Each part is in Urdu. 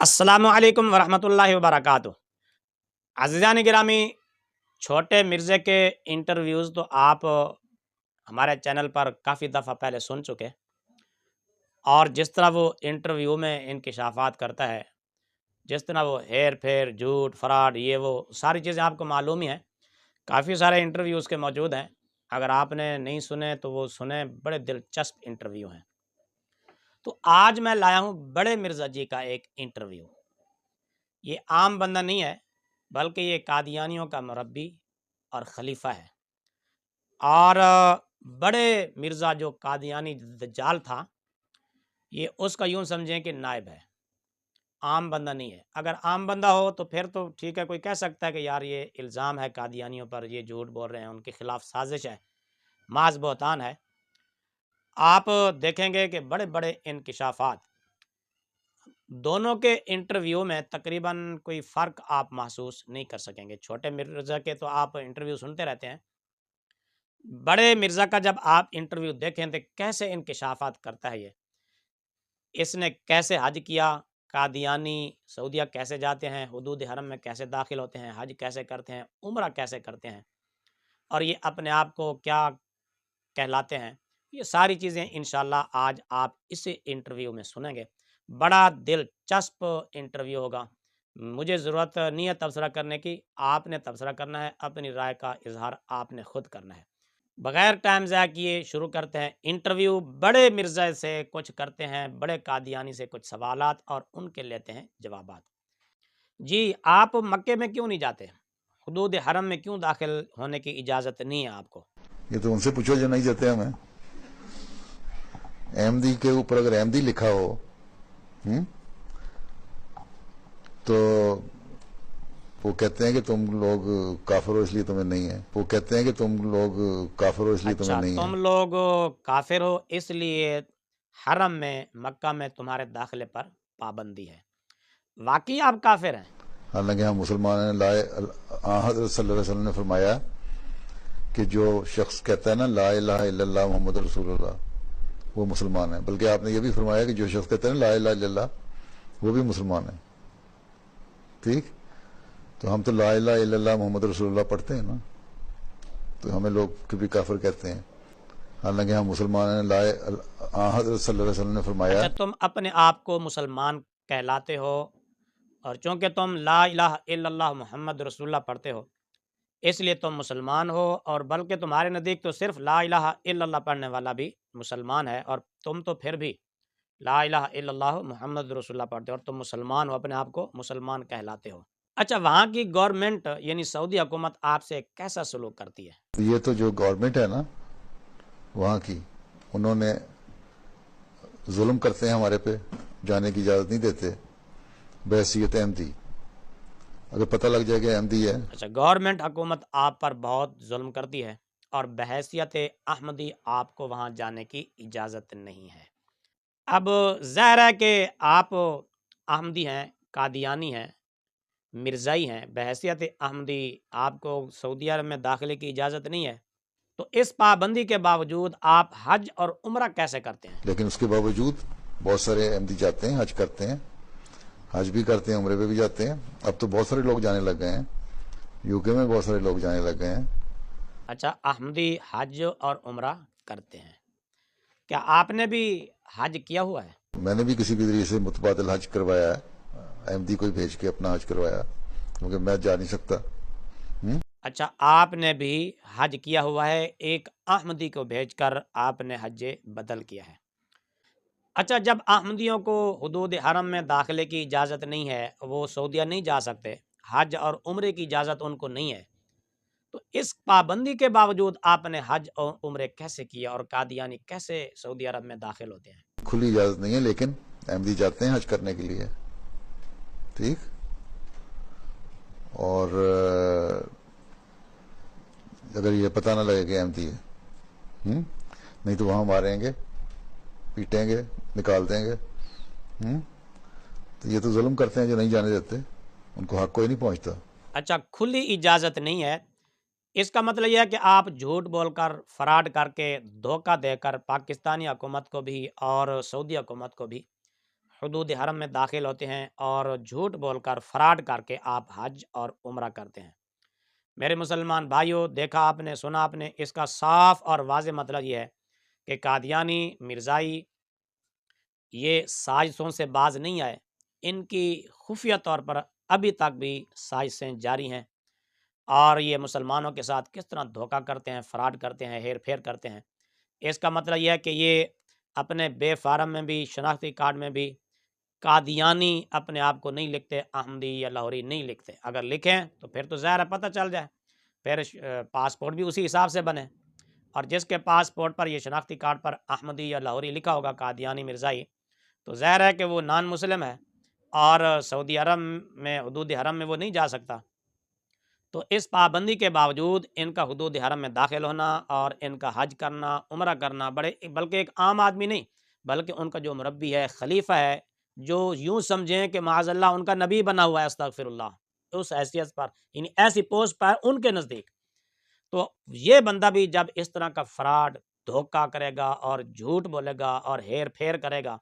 السلام علیکم ورحمۃ اللہ وبرکاتہ۔ عزیزان گرامی، چھوٹے مرزے کے انٹرویوز تو آپ ہمارے چینل پر کافی دفعہ پہلے سن چکے، اور جس طرح وہ انٹرویو میں انکشافات کرتا ہے، جس طرح وہ ہیر پھیر، جھوٹ، فراڈ، یہ وہ ساری چیزیں آپ کو معلوم ہی ہیں۔ کافی سارے انٹرویوز کے موجود ہیں، اگر آپ نے نہیں سنے تو وہ سنیں، بڑے دلچسپ انٹرویو ہیں۔ تو آج میں لایا ہوں بڑے مرزا جی کا ایک انٹرویو۔ یہ عام بندہ نہیں ہے، بلکہ یہ قادیانیوں کا مربی اور خلیفہ ہے، اور بڑے مرزا جو قادیانی دجال تھا، یہ اس کا یوں سمجھیں کہ نائب ہے، عام بندہ نہیں ہے۔ اگر عام بندہ ہو تو پھر تو ٹھیک ہے، کوئی کہہ سکتا ہے کہ یار یہ الزام ہے قادیانیوں پر، یہ جھوٹ بول رہے ہیں، ان کے خلاف سازش ہے، محض بہتان ہے۔ آپ دیکھیں گے کہ بڑے بڑے انکشافات، دونوں کے انٹرویو میں تقریباً کوئی فرق آپ محسوس نہیں کر سکیں گے۔ چھوٹے مرزا کے تو آپ انٹرویو سنتے رہتے ہیں، بڑے مرزا کا جب آپ انٹرویو دیکھیں تو کیسے انکشافات کرتا ہے یہ، اس نے کیسے حج کیا، قادیانی سعودیہ کیسے جاتے ہیں، حدود حرم میں کیسے داخل ہوتے ہیں، حج کیسے کرتے ہیں، عمرہ کیسے کرتے ہیں، اور یہ اپنے آپ کو کیا کہلاتے ہیں، یہ ساری چیزیں انشاءاللہ آج آپ اس انٹرویو میں سنیں گے۔ بڑا دلچسپ انٹرویو ہوگا۔ مجھے ضرورت نہیں ہے تبصرہ کرنے کی، آپ نے تبصرہ کرنا ہے، اپنی رائے کا اظہار آپ نے خود کرنا ہے۔ بغیر ٹائم ضائع کیے شروع کرتے ہیں انٹرویو۔ بڑے مرزا سے کچھ کرتے ہیں، بڑے قادیانی سے کچھ سوالات، اور ان کے لیتے ہیں جوابات۔ جی، آپ مکے میں کیوں نہیں جاتے؟ حدود حرم میں کیوں داخل ہونے کی اجازت نہیں ہے آپ کو؟ یہ تو ان سے پوچھو جو نہیں دیتے ہمیں۔ احمدی کے اوپر اگر احمدی لکھا ہو تو وہ کہتے ہیں کہ تم لوگ کافر ہو اس لیے تمہیں نہیں ہے، وہ کہتے ہیں کہ تم لوگ کافر ہو اس لیے تمہیں اچھا، نہیں ہے۔ تم لوگ کافر ہو اس لیے حرم میں، مکہ میں تمہارے داخلے پر پابندی ہے۔ واقعی آپ کافر ہیں؟ حالانکہ ہم مسلمان ہیں۔ حضرت صلی اللہ علیہ وسلم نے فرمایا کہ جو شخص کہتا ہے نا لا الہ الا اللہ محمد رسول اللہ، وہ مسلمان ہے۔ بلکہ آپ نے یہ بھی فرمایا کہ جو شخص کہتا ہے نا لا الہ الا اللہ، وہ بھی مسلمان ہے۔ ٹھیک، تو ہم تو لا الہ الا اللہ محمد رسول اللہ پڑھتے ہیں نا، تو ہمیں لوگ کبھی کافر کہتے ہیں، حالانکہ ہم مسلمان ہیں۔ حضرت صلی اللہ علیہ وسلم نے فرمایا، اچھا، تم اپنے آپ کو مسلمان کہلاتے ہو، اور چونکہ تم لا الہ الا اللہ محمد رسول اللہ پڑھتے ہو اس لیے تم مسلمان ہو، اور بلکہ تمہارے نزدیک تو صرف لا الہ الا اللہ پڑھنے والا بھی مسلمان ہے، اور تم تو پھر بھی لا الہ الا اللہ محمد رسول اللہ پڑھتے ہو، اور تم مسلمان ہو، اپنے آپ کو مسلمان کہلاتے ہو۔ اچھا، وہاں کی گورنمنٹ یعنی سعودی حکومت آپ سے کیسا سلوک کرتی ہے؟ یہ تو جو گورنمنٹ ہے نا وہاں کی، انہوں نے ظلم کرتے ہیں ہمارے پہ، جانے کی اجازت نہیں دیتے بحیثیت احمدی۔ اگر پتہ لگ جائے کہ احمدی ہے، اچھا، گورنمنٹ حکومت آپ پر بہت ظلم کرتی ہے، اور بحیثیت احمدی آپ کو وہاں جانے کی اجازت نہیں ہے۔ اب ظاہر ہے کہ آپ احمدی ہیں، قادیانی ہیں، مرزائی ہیں، بحیثیت احمدی آپ کو سعودی عرب میں داخلے کی اجازت نہیں ہے، تو اس پابندی کے باوجود آپ حج اور عمرہ کیسے کرتے ہیں؟ لیکن اس کے باوجود بہت سارے احمدی جاتے ہیں، حج کرتے ہیں، حج بھی کرتے ہیں، عمرے پہ بھی جاتے ہیں۔ اب تو بہت سارے لوگ جانے لگ گئے ہیں، یو کے میں بہت سارے لوگ جانے لگ گئے ہیں۔ اچھا، احمدی حج اور عمرہ کرتے ہیں، کیا آپ نے بھی حج کیا ہوا ہے؟ میں نے بھی کسی بھی ذریعے سے متبادل حج کروایا ہے، احمدی کو ہی بھیج کے اپنا حج کروایا، کیونکہ میں جا نہیں سکتا۔ اچھا، آپ نے بھی حج کیا ہوا ہے، ایک احمدی کو بھیج کر آپ نے حج بدل کیا ہے۔ اچھا، جب احمدیوں کو حدود حرم میں داخلے کی اجازت نہیں ہے، وہ سعودیہ نہیں جا سکتے، حج اور عمرے کی اجازت ان کو نہیں ہے، تو اس پابندی کے باوجود آپ نے حج اور عمرے کیسے کیا، اور قادیانی کیسے سعودی عرب میں داخل ہوتے ہیں؟ کھلی اجازت نہیں ہے، لیکن احمدی جاتے ہیں حج کرنے کے لیے۔ ٹھیک، اور اگر یہ پتہ نہ لگے کہ احمدی ہے، نہیں تو وہاں ماریں گے، پیٹیں گے، نکال دیں گے۔ تو یہ تو ظلم کرتے ہیں جو نہیں جانے دیتے، ان کو حق کوئی نہیں پہنچتا۔ اچھا، کھلی اجازت نہیں ہے، اس کا مطلب یہ ہے کہ آپ جھوٹ بول کر، فراڈ کر کے، دھوکہ دے کر پاکستانی حکومت کو بھی اور سعودی حکومت کو بھی حدود حرم میں داخل ہوتے ہیں اور جھوٹ بول کر فراڈ کر کے آپ حج اور عمرہ کرتے ہیں۔ میرے مسلمان بھائیوں، دیکھا آپ نے، سنا آپ نے، اس کا صاف اور واضح مطلب یہ ہے کہ قادیانی، مرزائی یہ سازشوں سے باز نہیں آئے، ان کی خفیہ طور پر ابھی تک بھی سازشیں جاری ہیں، اور یہ مسلمانوں کے ساتھ کس طرح دھوکہ کرتے ہیں، فراڈ کرتے ہیں، ہیر پھیر کرتے ہیں۔ اس کا مطلب یہ ہے کہ یہ اپنے بے فارم میں بھی، شناختی کارڈ میں بھی قادیانی اپنے آپ کو نہیں لکھتے، احمدی یا لاہوری نہیں لکھتے۔ اگر لکھیں تو پھر تو ظاہر ہے پتہ چل جائے، پھر پاسپورٹ بھی اسی حساب سے بنے، اور جس کے پاسپورٹ پر یہ شناختی کارڈ پر احمدی یا لاہوری لکھا ہوگا، قادیانی، مرزائی، تو ظاہر ہے کہ وہ نان مسلم ہے اور سعودی عرب میں حدود حرم میں وہ نہیں جا سکتا۔ تو اس پابندی کے باوجود ان کا حدود حرم میں داخل ہونا اور ان کا حج کرنا، عمرہ کرنا، بلکہ ایک عام آدمی نہیں، بلکہ ان کا جو مربی ہے، خلیفہ ہے، جو یوں سمجھیں کہ معاذ اللہ ان کا نبی بنا ہوا ہے، استغفر اللہ، اس حیثیت پر، یعنی ایسی پوسٹ پر ان کے نزدیک، تو یہ بندہ بھی جب اس طرح کا فراڈ، دھوکہ کرے گا اور جھوٹ بولے گا اور ہیر پھیر کرے گا،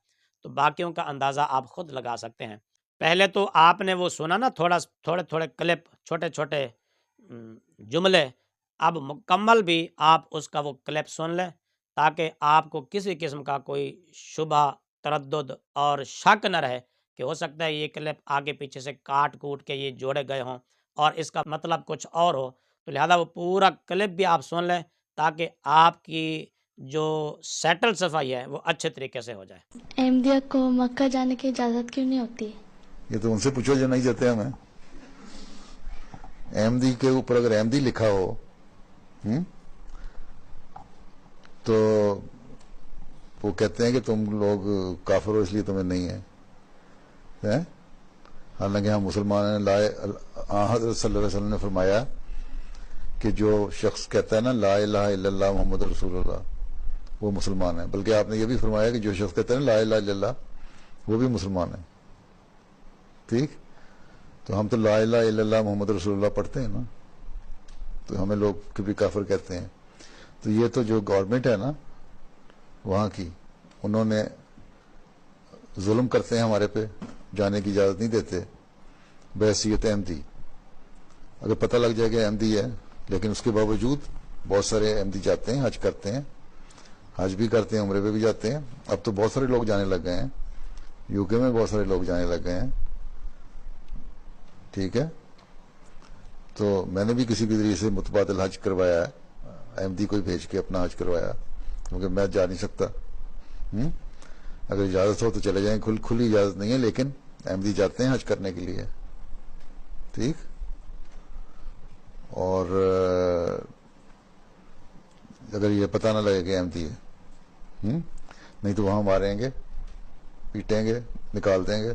تو باقیوں کا اندازہ آپ خود لگا سکتے ہیں۔ پہلے تو آپ نے وہ سنا نا، تھوڑے تھوڑے کلپ، چھوٹے چھوٹے جملے، اب مکمل بھی آپ اس کا وہ کلپ سن لیں، تاکہ آپ کو کسی قسم کا کوئی شبہ، تردد اور شک نہ رہے کہ ہو سکتا ہے یہ کلپ آگے پیچھے سے کاٹ کوٹ کے یہ جوڑے گئے ہوں اور اس کا مطلب کچھ اور ہو۔ تو لہذا وہ پورا کلپ بھی آپ سن لیں، تاکہ آپ کی جو سیٹل صفائی ہے وہ اچھے طریقے سے ہو جائے۔ احمدیہ کو مکہ جانے کی اجازت کیوں نہیں ہوتی؟ یہ تو ان سے پوچھو جو نہیں جاتے ہمیں۔ احمدی کے اوپر اگر احمدی لکھا ہو تو وہ کہتے ہیں کہ تم لوگ کافر ہو، اس لیے تمہیں نہیں ہے۔ حالانکہ ہم مسلمان ہیں، حضرت صلی اللہ علیہ وسلم نے فرمایا کہ جو شخص کہتا ہے نا لا الہ الا اللہ محمد رسول اللہ، وہ مسلمان ہے۔ بلکہ آپ نے یہ بھی فرمایا کہ جو شخص کہتا ہے نا لا الہ الا اللہ، وہ بھی مسلمان ہے۔ ٹھیک، تو ہم تو لا الہ الا اللہ محمد رسول اللہ پڑھتے ہیں نا، تو ہمیں لوگ کبھی کافر کہتے ہیں۔ تو یہ تو جو گورنمنٹ ہے نا وہاں کی، انہوں نے ظلم کرتے ہیں ہمارے پہ، جانے کی اجازت نہیں دیتے بحیثیت احمدی۔ اگر پتہ لگ جائے کہ احمدی ہے، لیکن اس کے باوجود بہت سارے احمدی جاتے ہیں، حج کرتے ہیں، حج بھی کرتے ہیں، عمرے پہ بھی جاتے ہیں۔ اب تو بہت سارے لوگ جانے لگ گئے ہیں، یو کے میں بہت سارے لوگ جانے لگ گئے ہیں۔ ٹھیک ہے، تو میں نے بھی کسی بھی ذریعے سے متبادل حج کروایا ہے، احمدی کو ہی بھیج کے اپنا حج کروایا، کیونکہ میں جا نہیں سکتا۔ اگر اجازت ہو تو چلے جائیں، کھلی اجازت نہیں ہے، لیکن احمدی جاتے ہیں حج کرنے کے لیے۔ ٹھیک، اور اگر یہ پتہ نہ لگے کہ احمدی ہے، نہیں تو وہاں ماریں گے، پیٹیں گے، نکال دیں گے۔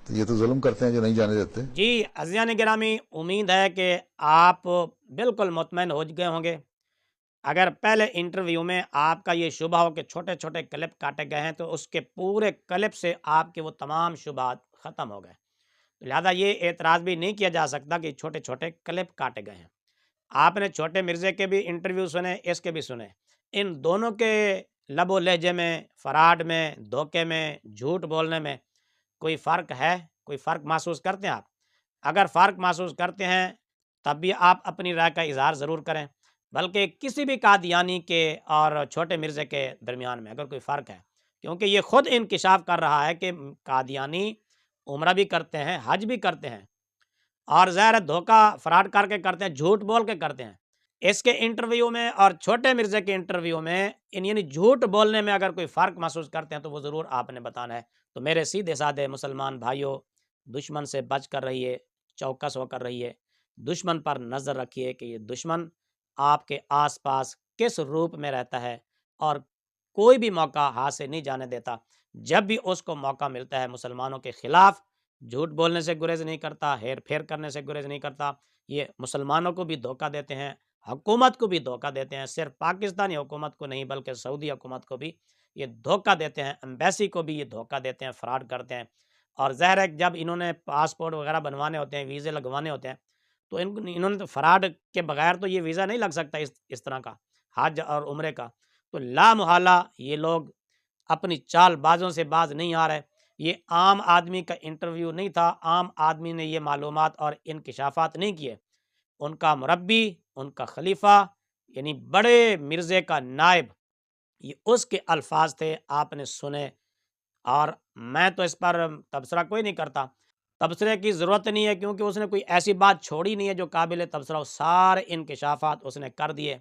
تو یہ تو ظلم کرتے ہیں جو نہیں جانے دیتے۔ جی عزیزان گرامی، امید ہے کہ آپ بالکل مطمئن ہو گئے ہوں گے۔ اگر پہلے انٹرویو میں آپ کا یہ شبہ ہو کہ چھوٹے چھوٹے کلپ کاٹے گئے ہیں، تو اس کے پورے کلپ سے آپ کے وہ تمام شبہات ختم ہو گئے۔ لہذا یہ اعتراض بھی نہیں کیا جا سکتا کہ چھوٹے چھوٹے کلپ کاٹے گئے ہیں۔ آپ نے چھوٹے مرزے کے بھی انٹرویو سنے، اس کے بھی سنے، ان دونوں کے لب و لہجے میں، فراڈ میں، دھوکے میں، جھوٹ بولنے میں کوئی فرق ہے؟ کوئی فرق محسوس کرتے ہیں آپ؟ اگر فرق محسوس کرتے ہیں تب بھی آپ اپنی رائے کا اظہار ضرور کریں، بلکہ کسی بھی قادیانی کے اور چھوٹے مرزے کے درمیان میں اگر کوئی فرق ہے، کیونکہ یہ خود انکشاف کر رہا ہے کہ قادیانی عمرہ بھی کرتے ہیں، حج بھی کرتے ہیں، اور ظاہر ہے دھوکہ فراڈ کر کے کرتے ہیں، جھوٹ بول کے کرتے ہیں۔ اس کے انٹرویو میں اور چھوٹے مرزے کے انٹرویو میں یعنی جھوٹ بولنے میں اگر کوئی فرق محسوس کرتے ہیں تو وہ ضرور آپ نے بتانا ہے۔ تو میرے سیدھے سادے مسلمان بھائیوں، دشمن سے بچ کر رہیے، چوکس ہو کر رہیے، دشمن پر نظر رکھیے کہ یہ دشمن آپ کے آس پاس کس روپ میں رہتا ہے، اور کوئی بھی موقع ہاتھ سے نہیں جانے دیتا۔ جب بھی اس کو موقع ملتا ہے مسلمانوں کے خلاف جھوٹ بولنے سے گریز نہیں کرتا، ہیر پھیر کرنے سے گریز نہیں کرتا۔ یہ مسلمانوں کو بھی دھوکہ دیتے ہیں، حکومت کو بھی دھوکہ دیتے ہیں، صرف پاکستانی حکومت کو نہیں بلکہ سعودی حکومت کو بھی یہ دھوکہ دیتے ہیں، ایمبیسی کو بھی یہ دھوکہ دیتے ہیں، فراڈ کرتے ہیں۔ اور ظاہر ہے جب انہوں نے پاسپورٹ وغیرہ بنوانے ہوتے ہیں، ویزے لگوانے ہوتے ہیں، تو انہوں نے تو فراڈ کے بغیر تو یہ ویزا نہیں لگ سکتا اس طرح کا، حج اور عمرے کا۔ تو لا محالہ یہ لوگ اپنی چال بازوں سے باز نہیں آ رہے. یہ عام آدمی کا انٹرویو نہیں تھا، عام آدمی نے یہ معلومات اور انکشافات نہیں کیے. ان کا مربی، ان کا خلیفہ یعنی بڑے مرزے کا نائب، یہ اس کے الفاظ تھے، آپ نے سنے. اور میں تو اس پر تبصرہ کوئی نہیں کرتا، تبصرے کی ضرورت نہیں ہے، کیونکہ اس نے کوئی ایسی بات چھوڑی نہیں ہے جو قابل تبصرہ ہو. سارے انکشافات اس نے کر دیے.